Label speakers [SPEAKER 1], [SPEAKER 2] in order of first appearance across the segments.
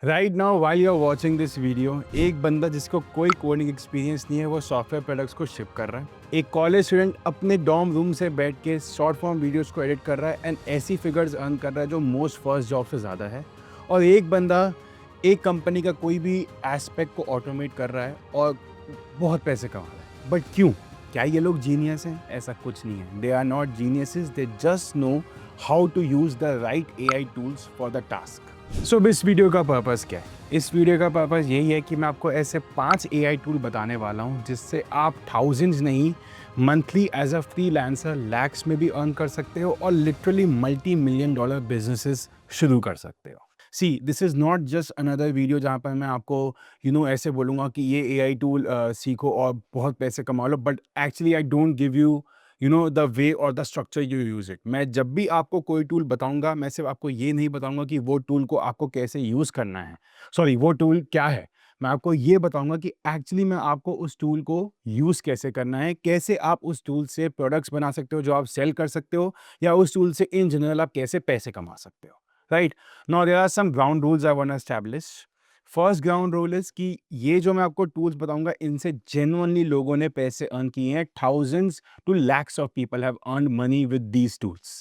[SPEAKER 1] Right now while you are watching this video, एक बंदा जिसको कोई कोडिंग एक्सपीरियंस नहीं है वो सॉफ्टवेयर प्रोडक्ट्स को शिप कर रहा है। एक कॉलेज स्टूडेंट अपने डॉर्म रूम से बैठ के शॉर्ट फॉर्म वीडियोस को एडिट कर रहा है एंड ऐसी फिगर्स अर्न कर रहा है जो मोस्ट फर्स्ट जॉब से ज़्यादा है। और एक बंदा एक कंपनी का कोई भी एस्पेक्ट को ऑटोमेट कर रहा है और बहुत पैसे कमा रहा है। बट क्यों? क्या ये लोग जीनियस हैं? ऐसा कुछ नहीं है। They are not geniuses, they just know how to use the right AI tools for the task. So इस वीडियो का पर्पस क्या है? इस वीडियो का पर्पस यही है कि मैं आपको ऐसे 5 एआई टूल बताने वाला हूँ जिससे आप थाउजेंड्स नहीं, monthly as a freelancer lakhs में भी अर्न कर सकते हो और literally multi million dollar businesses शुरू कर सकते हो। See, this is not just another video जहाँ पर मैं आपको ऐसे बोलूँगा कि ये एआई टूल सीखो और बहुत पैसे कमा लो, but actually I don't give you the way और the structure you use it. मैं जब भी आपको कोई टूल बताऊंगा, मैं सिर्फ आपको ये नहीं बताऊंगा कि वो टूल को आपको कैसे यूज़ करना है, सॉरी वो टूल क्या है। मैं आपको ये बताऊंगा कि एक्चुअली मैं आपको उस टूल को यूज़ कैसे करना है, कैसे आप उस टूल से प्रोडक्ट्स बना सकते हो जो आप सेल कर सकते हो, या उस टूल से इन जनरल आप कैसे पैसे कमा सकते हो। Right now there are some ground rules I want to establish. First ground rule is कि ये जो मैं आपको टूल्स बताऊंगा इनसे जेन्युइनली लोगों ने पैसे अर्न किए हैं। Thousands to lakhs of people have earned money with these tools.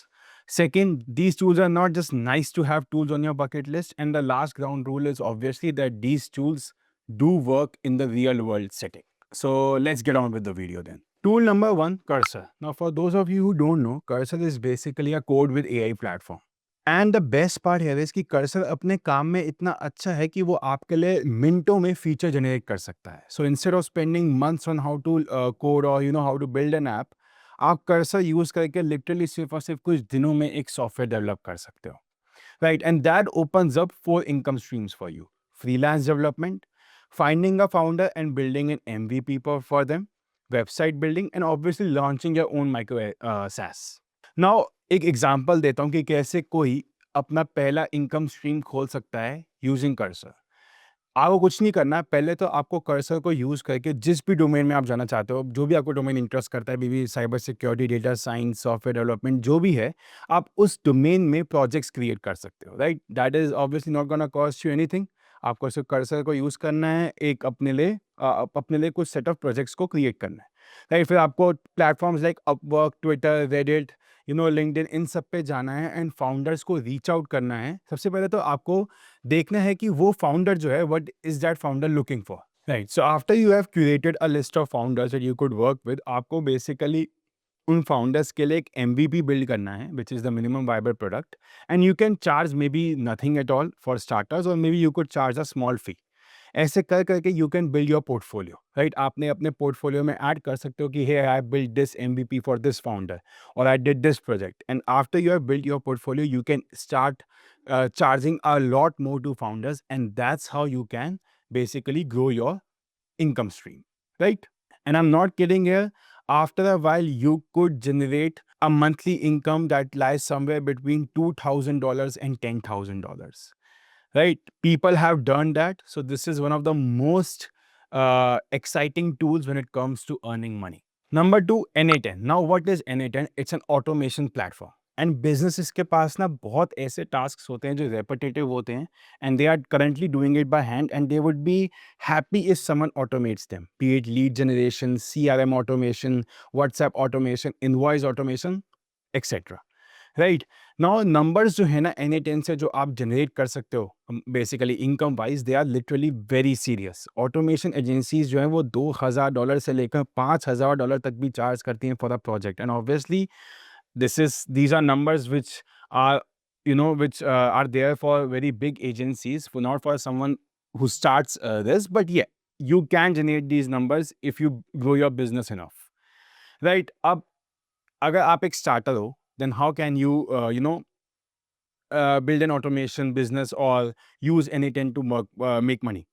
[SPEAKER 1] Second, these tools are not just nice to have tools on your bucket list. And the last ground rule is obviously that these tools do work in the real world setting. So let's get on with the video then. Tool number one, Cursor. Now, for those of you who don't know, Cursor is basically a code with AI platform. And the best part है इसकी cursor अपने काम में इतना अच्छा है कि वो आपके लिए मिनटों में फीचर जनरेट कर सकता है। So instead of spending months on how to code और how to build an app, आप कर्सर यूज करके लिटरली सिर्फ और सिर्फ कुछ दिनों में एक सॉफ्टवेयर डेवलप कर सकते हो। Right, and that opens up 4 income streams for you: freelance development, finding a founder and building an MVP for them, website building, and obviously launching your own micro SaaS। Now एक example देता हूँ कि कैसे कोई अपना पहला income stream खोल सकता है यूजिंग कर्सर। आपको कुछ नहीं करना है, पहले तो आपको कर्सर को यूज करके जिस भी डोमेन में आप जाना चाहते हो, जो भी आपको डोमेन इंटरेस्ट करता है, बीवी cyber security, data science, software development, जो भी है, आप उस डोमेन में प्रोजेक्ट्स क्रिएट कर सकते हो। Right, that is obviously not gonna cost you anything. आपको सिर्फ कर्सर को यूज करना है, एक अपने लिए कुछ सेट ऑफ प्रोजेक्ट्स को क्रिएट करना है। राइट, फिर आपको platforms like Upwork, Twitter, Reddit, LinkedIn, इन सब पे जाना है एंड फाउंडर्स को रीच आउट करना है। सबसे पहले तो आपको देखना है कि वो फाउंडर जो है, what is that founder looking for. Right, so after you have created a list of founders that you could work with, आपको बेसिकली उन फाउंडर्स के लिए एक एमवीपी बिल्ड करना है, which is the minimum viable product. And you can charge maybe nothing at all for starters, और maybe you could charge a small fee. ऐसे कर करके you can build your portfolio. Right, आपने अपने portfolio में add कर सकते हो कि hey I build this MVP for this founder, और I did this project. And after you have build your portfolio, you can start charging a lot more to founders, and that's how you can basically grow your income stream. Right, and I'm not kidding here. After a while you could generate a monthly income that lies somewhere between $2,000 and $10,000. Right, people have done that. So this is one of the most exciting tools when it comes to earning money. Number two, Na10. Now what is Na10? It's an automation platform. And businesses के पास ना बहुत ऐसे task होते हैं जो repetitive होते हैं, and they are currently doing it by hand, and they would be happy if someone automates them, be it lead generation, CRM automation, WhatsApp automation, invoice automation, etcetera. Right, now numbers जो है ना Na10 से जो आप generate कर सकते हो basically income wise, they are literally very serious. Automation agencies जो है वो $2,000 से लेकर $5,000 तक भी चार्ज करती हैं for a project. And obviously these are numbers which are are there for very big agencies, for not for someone who starts this, but yeah, you can generate these numbers if you grow your business enough. Right, अब अगर आप एक starter हो, then how can you build an automation business or use N10 to make money?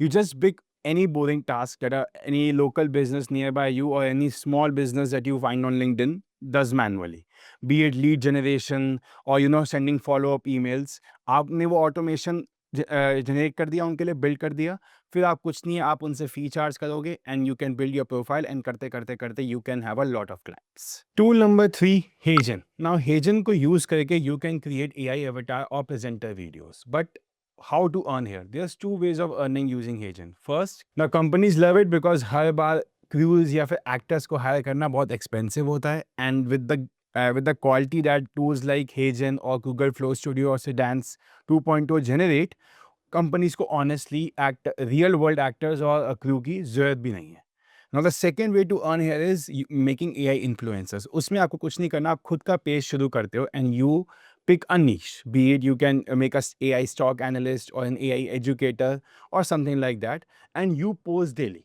[SPEAKER 1] You just pick any boring task that any local business nearby you or any small business that you find on LinkedIn does manually, be it lead generation or sending follow up emails. आपने वो automation generate कर दिया, उनके लिए build कर दिया, फिर आप कुछ नहीं है, आप उनसे फी चार्ज करोगे and you can build your profile, and करते करते करते you can have a lot of clients. Tool number 3, HeyGen. Now HeyGen को यूज करके you can create AI avatar और presenter videos, but how to earn here. There's two ways of earning using Hagen. First, now companies love it because her bar crews या फिर actors को hire करना बहुत expensive होता है, and with the quality that tools like Hagen or Google Flow Studio or Sedance 2.0 generate, companies को honestly act real world actors और crew की जरूरत भी नहीं है. Now the second way to earn here is making AI influencers. उसमें आपको कुछ नहीं करना, आप खुद का पेज शुरू करते हो and you pick a niche, be it you can make a AI stock analyst or an AI educator or something like that, and you post daily.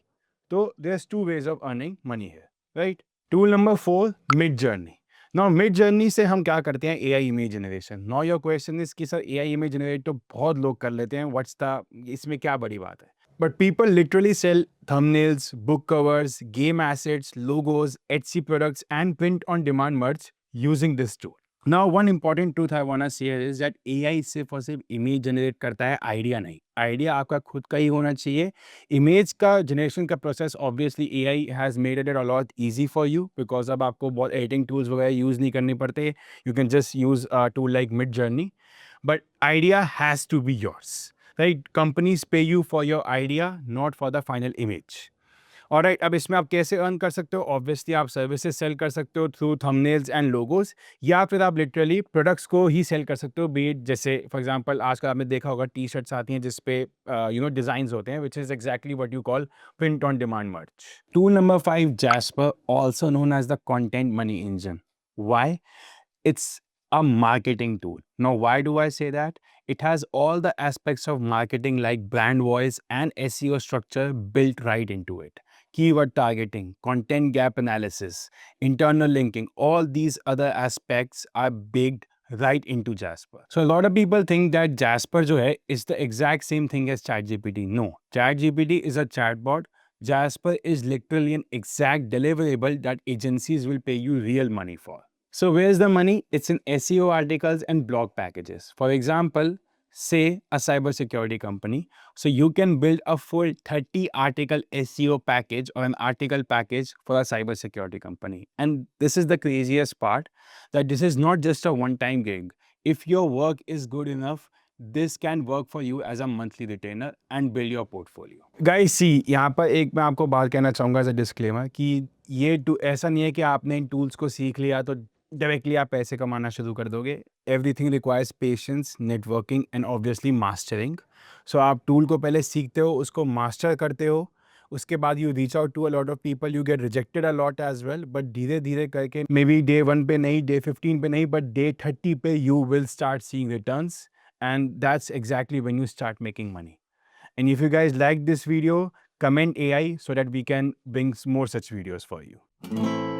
[SPEAKER 1] So there's two ways of earning money here, right? Tool number 4, mid journey. Now mid journey से हम क्या करते हैं, AI image generation. Now your question is कि sir AI image generate तो बहुत लोग कर लेते हैं, what's the, इसमें क्या बड़ी बात है? But people literally sell thumbnails, book covers, game assets, logos, Etsy products and print on demand merch using this tool. Now one important truth I want to share is that AI सिर्फ और सिर्फ image generate करता है, idea नहीं. Idea आपका खुद का ही होना चाहिए. इमेज का जनरेशन का process obviously AI has made it a lot easy for you because अब आपको बहुत एडिटिंग टूल्स वगैरह यूज़ नहीं करने पड़ते. You can just use tool like Midjourney. But idea has to be yours, right? Companies pay you for your idea, not for the final image. Alright, अब इसमें आप कैसे अर्न कर सकते हो? ऑब्वियसली आप सर्विसेज सेल कर सकते हो थ्रू थंबनेल्स एंड लोगोज, या फिर आप लिटरली प्रोडक्ट्स को ही सेल कर सकते हो. बीट जैसे फॉर एग्जांपल आजकल आपने देखा होगा टी शर्ट्स आती हैं जिस पे डिजाइंस होते हैं, which is exactly what you call print on demand merch. Tool number 5, Jasper, also known as the content money engine. Why? It's a marketing tool. Now, why do I say that? It has all the aspects of marketing like brand voice and SEO structure built right into it. Keyword targeting, content gap analysis, internal linking, all these other aspects are baked right into Jasper. So a lot of people think that Jasper जो है is the exact same thing as ChatGPT. No, ChatGPT is a chatbot. Jasper is literally an exact deliverable that agencies will pay you real money for. So where's the money? It's in SEO articles and blog packages. For example, say a cybersecurity company. So you can build a full 30 article SEO package or an article package for a cybersecurity company. And this is the craziest part, that this is not just a one-time gig. If your work is good enough, this can work for you as a monthly retainer and build your portfolio. Guys, see, यहाँ पर एक मैं आपको बात कहना चाहूँगा as a disclaimer कि ये ऐसा नहीं है कि आपने इन टूल्स को सीख लिया तो डायरेक्टली आप पैसे कमाना शुरू कर दोगे. Everything requires patience, networking and obviously mastering. So आप टूल को पहले सीखते हो, उसको मास्टर करते हो, उसके बाद you reach out to a lot of people, you get rejected a lot as well. But धीरे धीरे करके मे बी डे 1 पे नहीं, डे 15 पे नहीं, बट डे 30 पे you will start seeing returns, and that's exactly when you start making money. And if you guys like this video, comment AI so that we can bring more such videos for you.